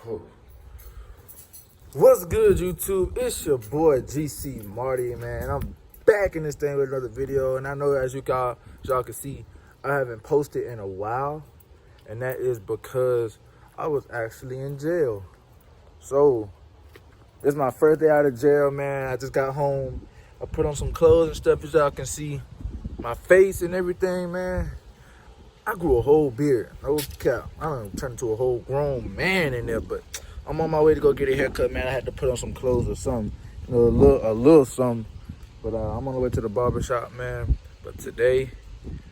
Whew. What's good, YouTube? It's your boy GC Marty, man. I'm back in this thing with another video, and I know as y'all can see, I haven't posted in a while, and that is because I was actually in jail. So it's my first day out of jail, man. I just got home. I put on some clothes and stuff, as y'all can see my face and everything, man. I grew a whole beard, no cap. I done turned into a whole grown man in there, but I'm on my way to go get a haircut, man. I had to put on some clothes or something, you know, a little something. But I'm on the way to the barber shop, man. But today,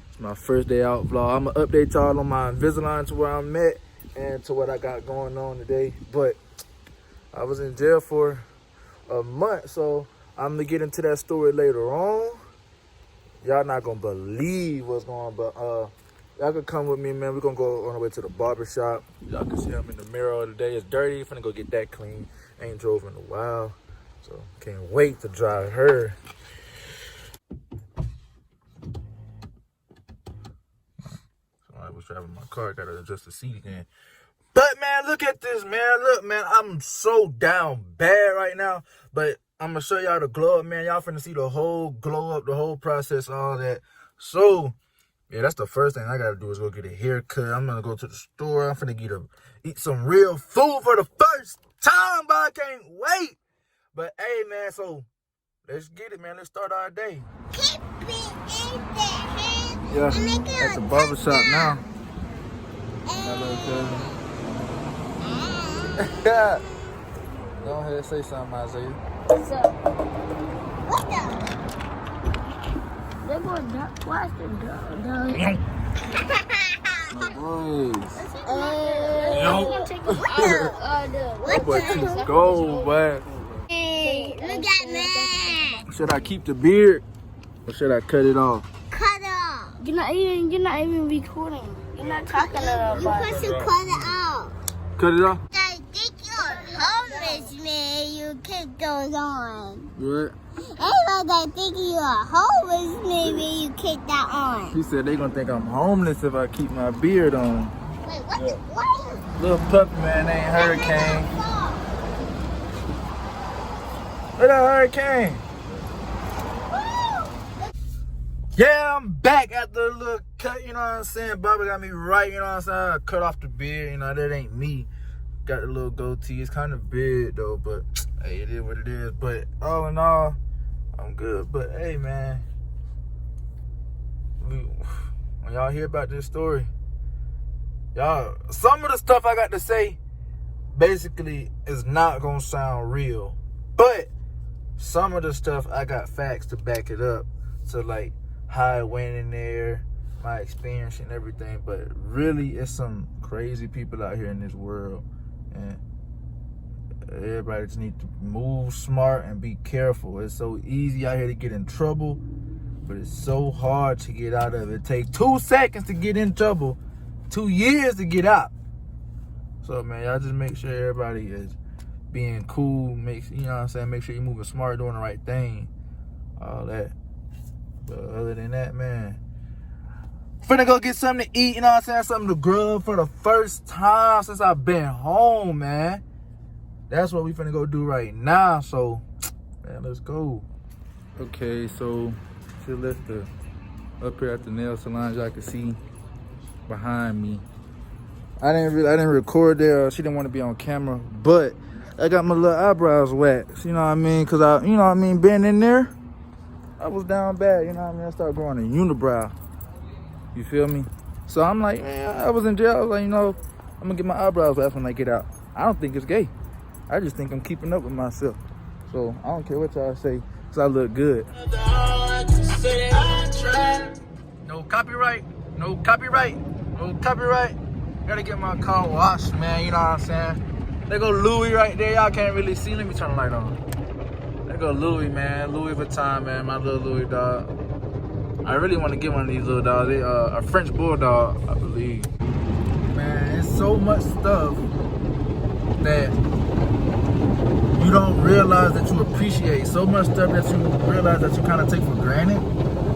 it's my first day out vlog. I'm gonna update y'all on my Invisalign to where I'm at and to what I got going on today. But I was in jail for a month, so I'm gonna get into that story later on. Y'all not gonna believe what's going on, but y'all can come with me, man. We're gonna go on the way to the barber shop. Y'all can see I'm in the mirror today. It's dirty. Finna go get that clean. Ain't drove in a while, so can't wait to drive her. So I was driving my car. Gotta adjust the seat again. But man, look at this, man. Look, man, I'm so down bad right now. But I'm gonna show y'all the glow up, man. Y'all finna see the whole glow up, the whole process, all that. So yeah, that's the first thing I gotta do is go get a haircut. I'm gonna go to the store. I'm finna eat some real food for the first time, but I can't wait. But hey, man, so let's get it, man. Let's start our day. Yeah, at the barber shop now. Hello, cousin. Go ahead and say something, Isaiah. What's up? What the? They're going to watch the dog. My boys. What Boy, keep going, boy. Hey, look at me. Should I keep the beard or should I cut it off? Cut off. You're not even recording. You're not talking about it. You're supposed to cut it off. Cut it off? I think you're homeless, man. You keep those on. What? I think you're a homeless, man, when you keep that on. He said they gonna think I'm homeless if I keep my beard on. Wait, what? Little puppy man named Hurricane. Look at Hurricane. Yeah, I'm back after a little cut, you know what I'm saying? Bobby got me right, you know what I'm saying? I cut off the beard, you know, that ain't me. Got the little goatee. It's kind of big though, but hey, it is what it is. But all in all, I'm good. But hey, man, when y'all hear about this story, y'all, some of the stuff I got to say basically is not gonna sound real, but some of the stuff I got facts to back it up. So like how I went in there, my experience and everything. But really, it's some crazy people out here in this world, and everybody just need to move smart and be careful. It's so easy out here to get in trouble, but it's so hard to get out of it. It takes 2 seconds to get in trouble, 2 years to get out. So man, y'all just make sure everybody is being cool. You know what I'm saying? Make sure you're moving smart, doing the right thing, all that. But other than that, man, finna go get something to eat, you know what I'm saying? Something to grub for the first time since I've been home, man. That's what we finna go do right now. So, man, let's go. Okay, so she left up here at the nail salon. Y'all can see behind me. I didn't record there. She didn't want to be on camera, but I got my little eyebrows waxed. You know what I mean? Cause you know what I mean, being in there, I was down bad. You know what I mean? I started growing a unibrow. You feel me? So I'm like, man, I was in jail. I was like, you know, I'm gonna get my eyebrows waxed when I get out. I don't think it's gay. I just think I'm keeping up with myself. So I don't care what y'all say, cause I look good. No copyright, no copyright, no copyright. Gotta get my car washed, man, you know what I'm saying? There go Louis right there, y'all can't really see. Let me turn the light on. There go Louis, man, Louis Vuitton, man, my little Louis dog. I really want to get one of these little dogs. They a French bulldog, I believe. Man, it's so much stuff that you don't realize that you appreciate. So much stuff that you realize that you kind of take for granted.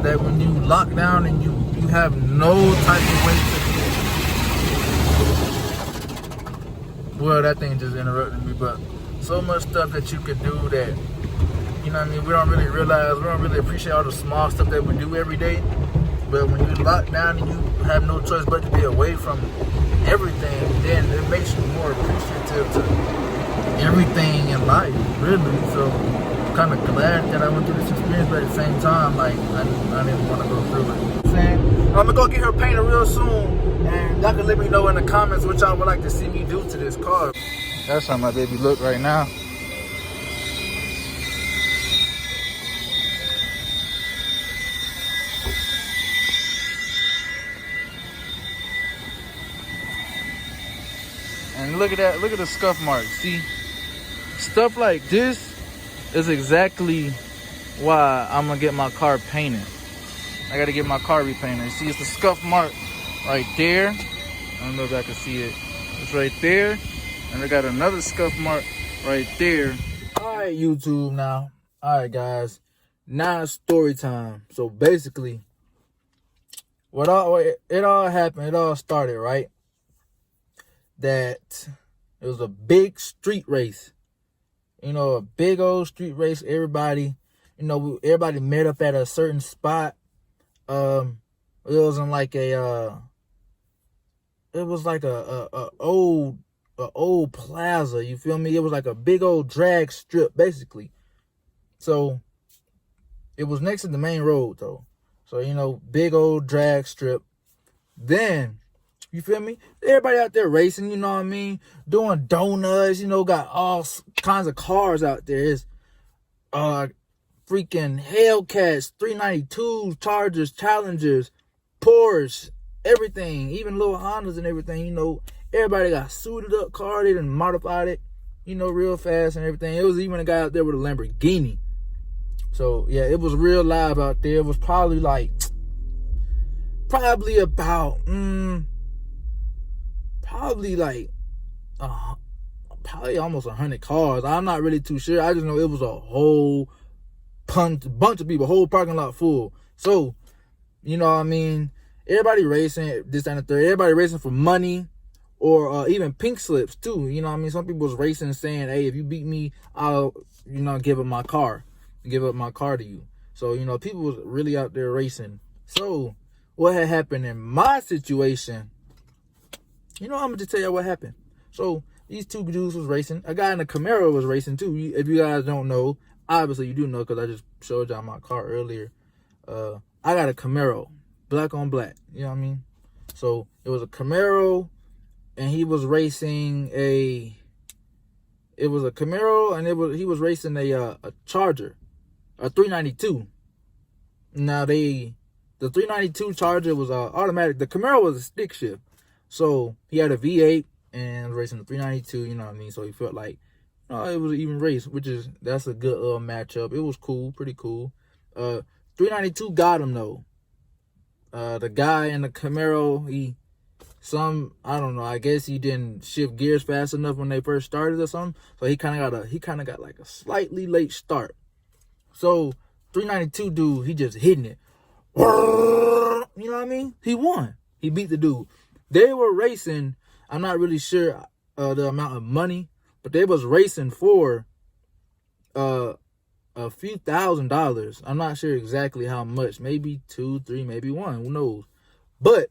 That when you lock down and you have no type of way to Well, that thing just interrupted me, but so much stuff that you could do that, you know what I mean, we don't really realize, we don't really appreciate all the small stuff that we do every day. But when you lock down and you have no choice but to be away from everything, then it makes you more appreciative to everything in life, really. So I'm kind of glad that I went through this experience, but at the same time, like, I didn't want to go through it. You know what I'm saying? I'm gonna go get her painted real soon, and y'all can let me know in the comments what y'all would like to see me do to this car. That's how my baby look right now. And look at that, look at the scuff mark. See, stuff like this is exactly why I'm gonna get my car painted. I gotta get my car repainted. See, it's the scuff mark right there. I don't know if I can see it. It's right there. And I got another scuff mark right there. All right, YouTube now. All right, guys. Now it's story time. So basically, it all happened, it all started, right? That it was a big street race. You know, a big old street race. Everybody, you know, everybody met up at a certain spot. It was in like a old plaza, you feel me? It was like a big old drag strip, basically. So it was next to the main road though. So, you know, big old drag strip. Then, you feel me? Everybody out there racing, you know what I mean? Doing donuts, you know, got all kinds of cars out there. It's freaking Hellcats, 392s, Chargers, Challengers, Porsche, everything, even little Hondas and everything, you know. Everybody got suited up car, they done modified it, you know, real fast and everything. It was even a guy out there with a Lamborghini. So, yeah, it was real live out there. It was probably about, probably almost 100 cars. I'm not really too sure. I just know it was a whole bunch of people, whole parking lot full. So, you know what I mean? Everybody racing, this and the third. Everybody racing for money or even pink slips too. You know what I mean? Some people was racing saying, hey, if you beat me, I'll, you know, give up my car to you. So, you know, people was really out there racing. So, what had happened in my situation, you know, I'm going to tell you what happened. So, these two dudes was racing. A guy in a Camaro was racing too. If you guys don't know, obviously you do know because I just showed y'all my car earlier. I got a Camaro, black on black. You know what I mean? So, it was a Camaro, and he was racing he was racing a Charger, a 392. Now, the 392 Charger was automatic. The Camaro was a stick shift. So, he had a V8 and was racing the 392, you know what I mean? So, he felt like, you know, it was an even race, that's a good little matchup. It was cool, pretty cool. 392 got him, though. The guy in the Camaro, I don't know, I guess he didn't shift gears fast enough when they first started or something. So, he kind of got like a slightly late start. So, 392 dude, he just hitting it. You know what I mean? He won. He beat the dude. They were racing, I'm not really sure the amount of money, but they was racing for a few $1,000s. I'm not sure exactly how much. Maybe 2, 3, maybe 1. Who knows? But,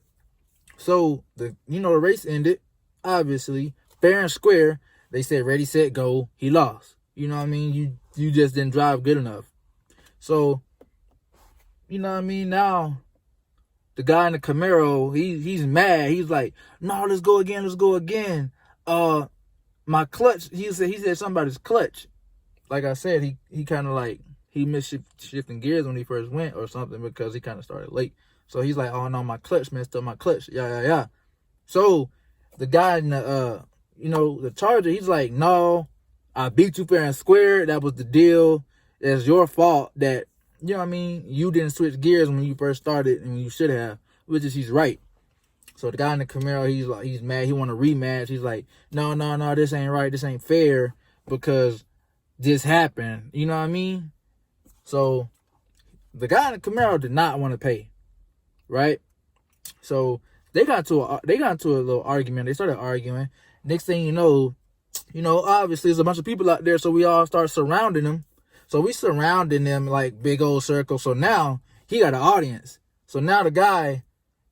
so, the race ended, obviously, fair and square. They said, ready, set, go. He lost. You know what I mean? You just didn't drive good enough. So, you know what I mean? Now, the guy in the Camaro, he's mad. He's like, no, let's go again. My clutch, he said something about his clutch. Like I said, he kind of like, he missed shifting gears when he first went or something because he kind of started late. So he's like, oh no, my clutch messed up, my clutch. Yeah. So the guy in the, the Charger, he's like, no, I beat you fair and square. That was the deal. It's your fault that, you know what I mean, you didn't switch gears when you first started and you should have, which is he's right. So the guy in the Camaro, he's mad. He want to rematch. He's like, no, this ain't right. This ain't fair because this happened. You know what I mean? So the guy in the Camaro did not want to pay, right? So they got into a little argument. They started arguing. Next thing you know, you know, obviously there's a bunch of people out there, so we all start surrounding him. So we surrounding them like big old circle. So now he got an audience. So now the guy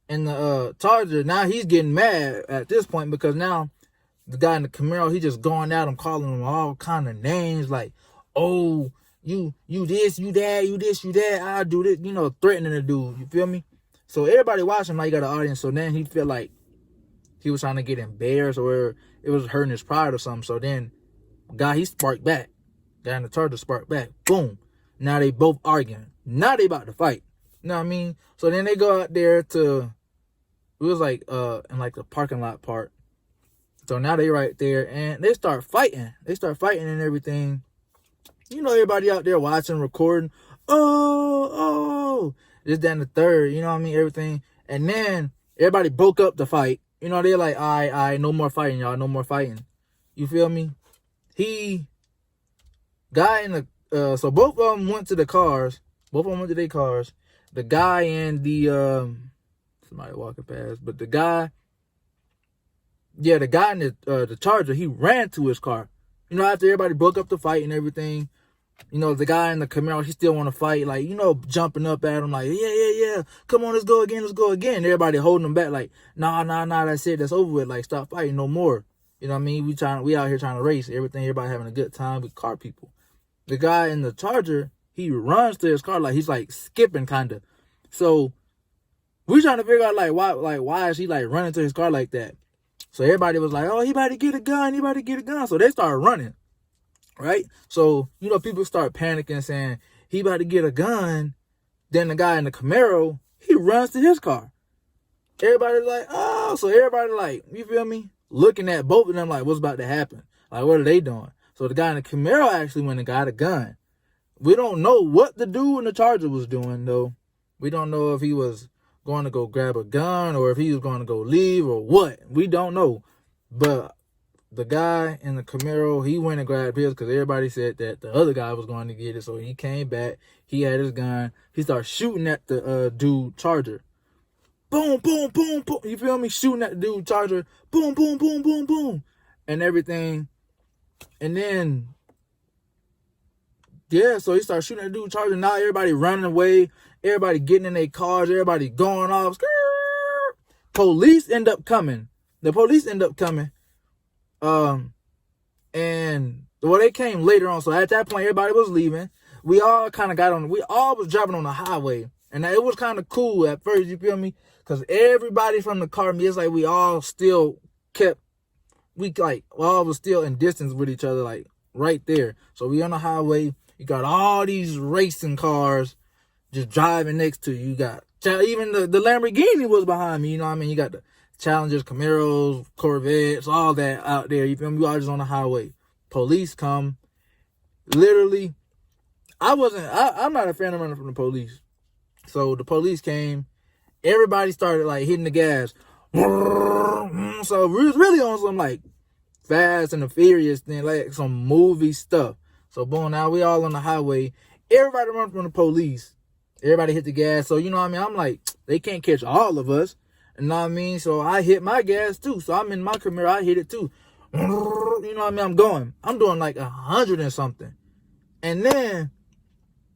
in the Charger, now he's getting mad at this point because now the guy in the Camaro, he just going at him, calling him all kind of names like, oh, you this, you that, you this, you that, I'll do this, you know, threatening the dude. You feel me? So everybody watching, now he got an audience. So then he feel like he was trying to get embarrassed or it was hurting his pride or something. So then guy, he sparked back. Guy in the Charger sparked back. Boom. Now they both arguing. Now they about to fight. You know what I mean? So then they go out there to, it was like in like the parking lot part. So now they right there and they start fighting. They start fighting and everything. You know, everybody out there watching, recording. Oh. This, that, and the third. You know what I mean? Everything. And then everybody broke up the fight. You know, they're like, all right, no more fighting, y'all. No more fighting. You feel me? Guy in the, so both of them went to the cars. Both of them went to their cars. The guy and the, somebody walking past, but the guy in the Charger, he ran to his car. You know, after everybody broke up the fight and everything, you know, the guy in the Camaro, he still want to fight, like, you know, jumping up at him, like, yeah, come on, let's go again. Everybody holding him back, like, nah, that's it, that's over with, like, stop fighting, no more. You know what I mean? We out here trying to race, everybody having a good time with car people. The guy in the Charger, he runs to his car, like, he's, like, skipping, kind of. So, we trying to figure out, why is he, like, running to his car like that? So, everybody was like, oh, he about to get a gun, So, they started running, right? So, you know, people start panicking, saying, he about to get a gun. Then the guy in the Camaro, he runs to his car. Everybody's like, oh. So, everybody, like, you feel me? Looking at both of them, like, what's about to happen? Like, what are they doing? So the guy in the Camaro actually went and got a gun. We don't know what the dude in the Charger was doing, though. We don't know if he was going to go grab a gun or if he was going to go leave or what. We don't know. But the guy in the Camaro, he went and grabbed his because everybody said that the other guy was going to get it. So he came back. He had his gun. He started shooting at the dude Charger. Boom, boom, boom, boom. You feel me? Shooting at the dude Charger. Boom, boom, boom, boom, boom. And everything. And then, yeah, so he started shooting at the dude Charger. Now everybody running away. Everybody getting in their cars. Everybody going off. Police end up coming. The police end up coming. And, well, they came later on. So at that point, everybody was leaving. We all was driving on the highway. And it was kind of cool at first, you feel me? Because everybody from the car, it's like we all still we all was still in distance with each other, like right there. So we on the highway. You got all these racing cars just driving next to you. You got even the Lamborghini was behind me. You know what I mean? You got the Challengers, Camaros, Corvettes, all that out there. You feel me? We all just on the highway. Police come. Literally, I'm not a fan of running from the police. So the police came. Everybody started like hitting the gas. So we was really on some like Fast and the Furious thing, like some movie stuff. So boom, now we all on the highway. Everybody run from the police. Everybody hit the gas. So you know what I mean? I'm like, they can't catch all of us. You know what I mean? So I hit my gas too. So I'm in my Camaro, I hit it too. You know what I mean? I'm doing like 100 and something. And then,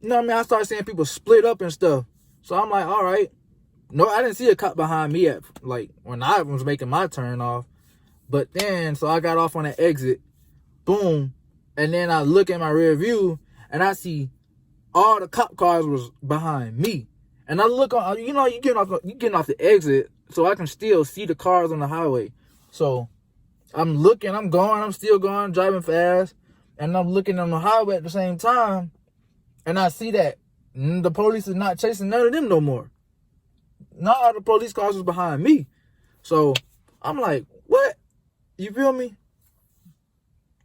you know what I mean? I started seeing people split up and stuff. So I'm like, all right. No, I didn't see a cop behind me when I was making my turn off. But then, so I got off on the exit. Boom. And then I look at my rear view and I see all the cop cars was behind me. And I look on, you know, you getting off the exit so I can still see the cars on the highway. So I'm looking, I'm still going, driving fast. And I'm looking on the highway at the same time. And I see that the police is not chasing none of them no more. Not all the police cars was behind me. So I'm like, what? You feel me?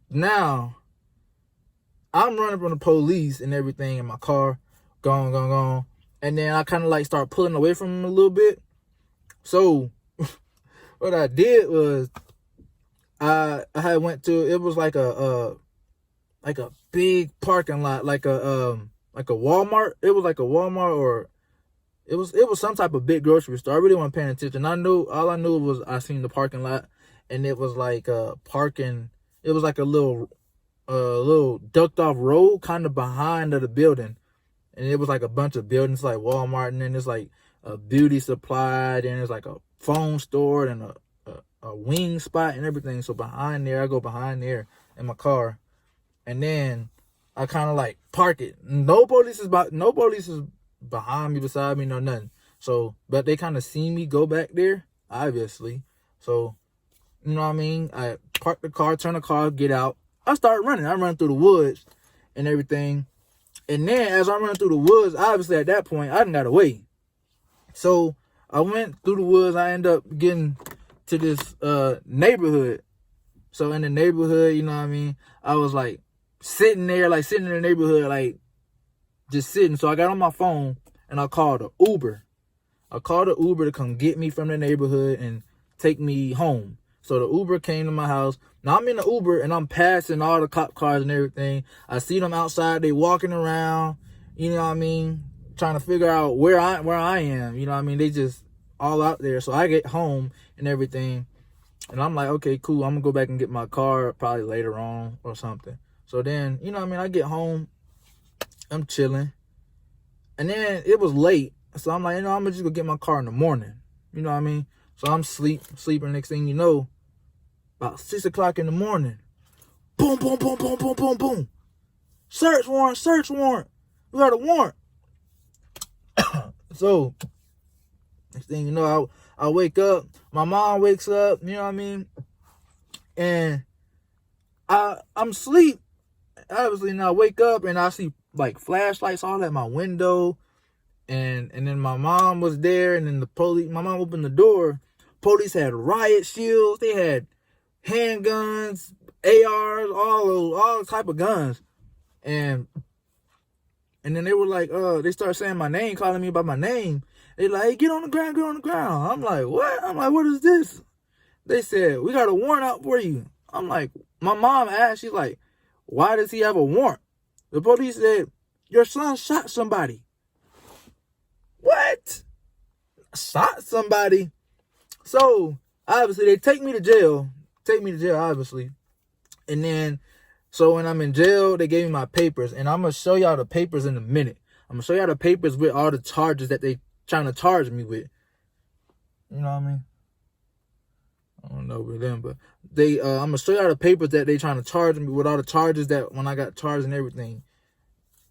Now, I'm running from the police and everything in my car. Gone. And then I kind of like start pulling away from them a little bit. So what I did was I had went to, it was like a big parking lot, like a Walmart. It was like a Walmart or it was some type of big grocery store. I really wasn't paying attention. All I knew was I seen the parking lot and it was like parking it was like a little ducked off road kind of behind of the building. And it was like a bunch of buildings like Walmart, and then there's like a beauty supply, and there's like a phone store and a wing spot and everything. So behind there, I go behind there in my car, and then I kind of like park it. No police is behind me, beside me, no nothing. So, but they kind of see me go back there, obviously. So, you know what I mean? I park the car, turn the car, get out. I start running. I run through the woods and everything. And then as I'm running through the woods, obviously at that point, I done got away. So I went through the woods. I end up getting to this neighborhood. So in the neighborhood, you know what I mean? I was like sitting there, like sitting in the neighborhood, like just sitting. So I got on my phone and I called an Uber. I called an Uber to come get me from the neighborhood and take me home. So the Uber came to my house. Now I'm in the Uber and I'm passing all the cop cars and everything. I see them outside. They walking around, you know what I mean? Trying to figure out where I am. You know what I mean? They just all out there. So I get home and everything. And I'm like, okay, cool. I'm going to go back and get my car probably later on or something. So then, you know what I mean? I get home. I'm chilling. And then it was late. So I'm like, you know, I'm going to just go get my car in the morning. You know what I mean? So I'm sleeping. Next thing you know, about 6 o'clock in the morning, boom, boom, boom, boom, boom, boom, boom. Search warrant. We got a warrant. So, next thing you know, I wake up. My mom wakes up, you know what I mean? And I'm asleep. Obviously, now I wake up and I see like flashlights all at my window. And then my mom was there, and then my mom opened the door. Police had riot shields. They had handguns, ARs, all type of guns. And then they were like, they started saying my name, calling me by my name. They like, hey, get on the ground. I'm like, what? I'm like, what is this? They said, we got a warrant out for you. I'm like, my mom asked, she's like, why does he have a warrant? The police said, your son shot somebody. What? Shot somebody? So, obviously, they take me to jail, obviously. And then, so when I'm in jail, they gave me my papers. And I'm going to show y'all the papers in a minute. I'm going to show y'all the papers with all the charges that they trying to charge me with. You know what I mean? I don't know with them, but I'm going to show y'all the papers that they trying to charge me with, all the charges that when I got charged and everything.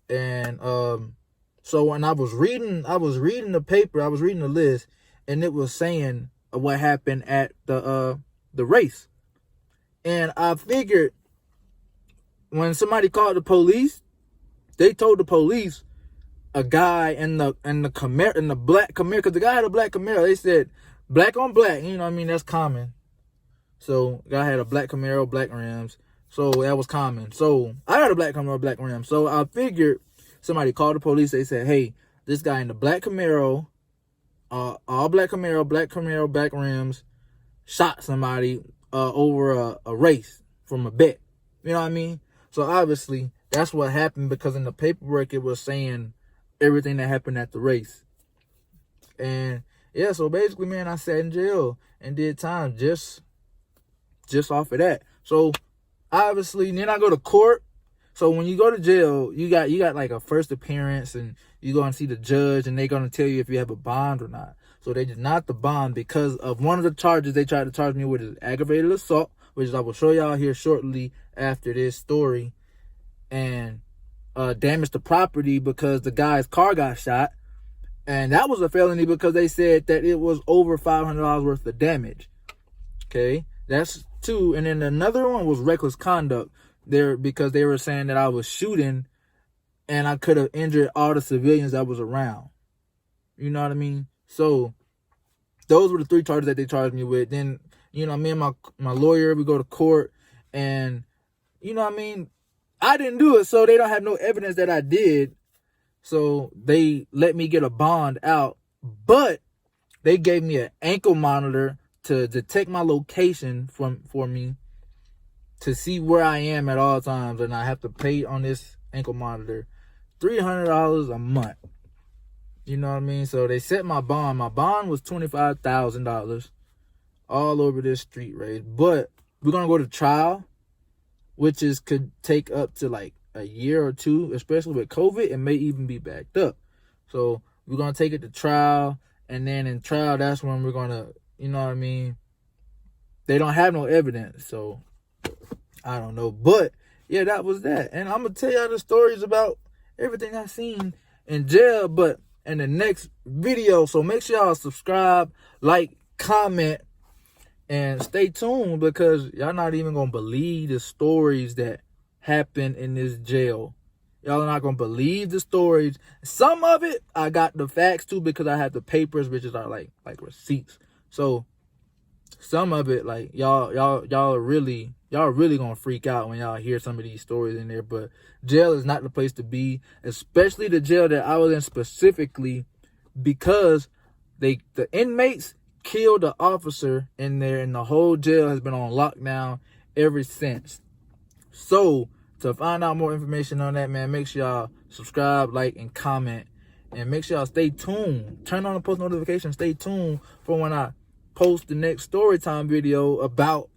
And, so when I was reading the paper, I was reading the list, and it was saying what happened at the race. And I figured when somebody called the police, they told the police a guy in the Camaro, in the black Camaro, because the guy had a black Camaro. They said black on black, you know what I mean? That's common. So the guy had a black Camaro, black rims. So that was common. So I had a black Camaro, black rims. So I figured somebody called the police. They said, hey, this guy in the black Camaro, all black Camaro, black rims, shot somebody over a race from a bet. You know what I mean? So obviously, that's what happened, because in the paperwork, it was saying everything that happened at the race. And yeah, so basically, man, I sat in jail and did time just off of that. So obviously, then I go to court. So when you go to jail, you got like a first appearance, and you go and see the judge, and they're going to tell you if you have a bond or not. So they did not the bond because of one of the charges they tried to charge me with is aggravated assault, which I will show y'all here shortly after this story, and damage to property because the guy's car got shot. And that was a felony because they said that it was over $500 worth of damage. Okay, that's two. And then another one was reckless conduct. There, because they were saying that I was shooting and I could have injured all the civilians that was around. You know what I mean? So those were the three charges that they charged me with. Then, you know, me and my lawyer, we go to court, and you know what I mean? I didn't do it, so they don't have no evidence that I did. So they let me get a bond out, but they gave me an ankle monitor to detect my location for me, to see where I am at all times, and I have to pay on this ankle monitor $300 a month. You know what I mean? So they set my bond. My bond was $25,000 all over this street race. But we're going to go to trial. which is could take up to like a year or two, especially with COVID. It may even be backed up. So we're gonna take it to trial, and then in trial, that's when we're gonna, you know what I mean? They don't have no evidence, so I don't know. But yeah, that was that. And I'm gonna tell y'all the stories about everything I seen in jail, but in the next video. So make sure y'all subscribe, like, comment, and stay tuned, because y'all not even gonna believe the stories that happen in this jail. Y'all are not gonna believe the stories. Some of it I got the facts too, because I have the papers, which are like receipts. So some of it, like y'all really gonna freak out when y'all hear some of these stories in there. But jail is not the place to be, especially the jail that I was in specifically, because the inmates killed the officer in there, and the whole jail has been on lockdown ever since. So to find out more information on that, man, make sure y'all subscribe, like, and comment, and make sure y'all stay tuned. Turn on the post notifications. Stay tuned for when I post the next story time video about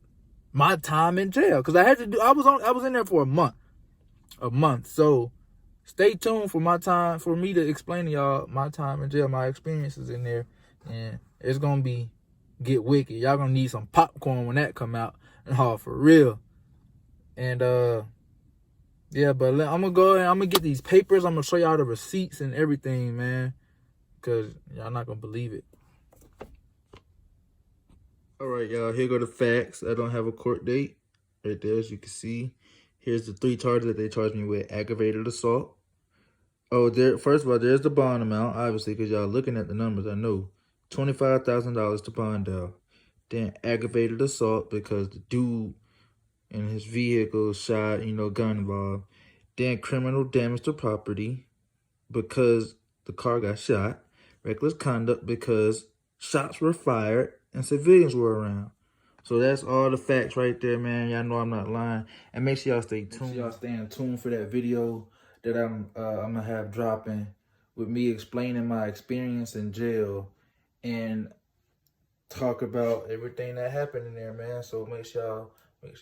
my time in jail, because I was in there for a month. So stay tuned for me to explain to y'all my time in jail, my experiences in there, and it's gonna get wicked. Y'all gonna need some popcorn when that come out, and for real. And yeah, but I'm gonna go and I'm gonna get these papers. I'm gonna show y'all the receipts and everything, man, because y'all not gonna believe it. All right, y'all, here go the facts. I don't have a court date right there, as you can see. Here's the 3 charges that they charged me with. Aggravated assault. Oh, first of all, there's the bond amount, obviously, because y'all looking at the numbers, I know. $25,000 to Bondell. Then aggravated assault, because the dude in his vehicle shot, gun involved. Then criminal damage to property, because the car got shot. Reckless conduct, because shots were fired and civilians were around. So that's all the facts right there, man. Y'all know I'm not lying. And make sure y'all stay tuned. Make sure y'all stay tuned for that video that I'm gonna have dropping with me explaining my experience in jail and talk about everything that happened in there, man. So make sure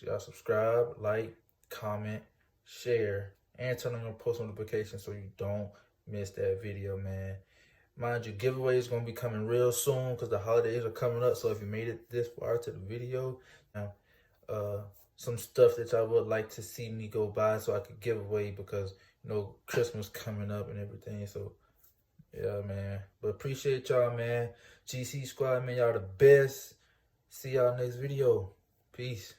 y'all subscribe, like, comment, share, and turn on your post notifications so you don't miss that video, man. Mind you, giveaways going to be coming real soon, because the holidays are coming up. So if you made it this far to the video, now some stuff that y'all would like to see me go buy so I could give away, because Christmas coming up and everything. So yeah, man. But appreciate y'all, man. GC Squad, man, y'all the best. See y'all next video. Peace.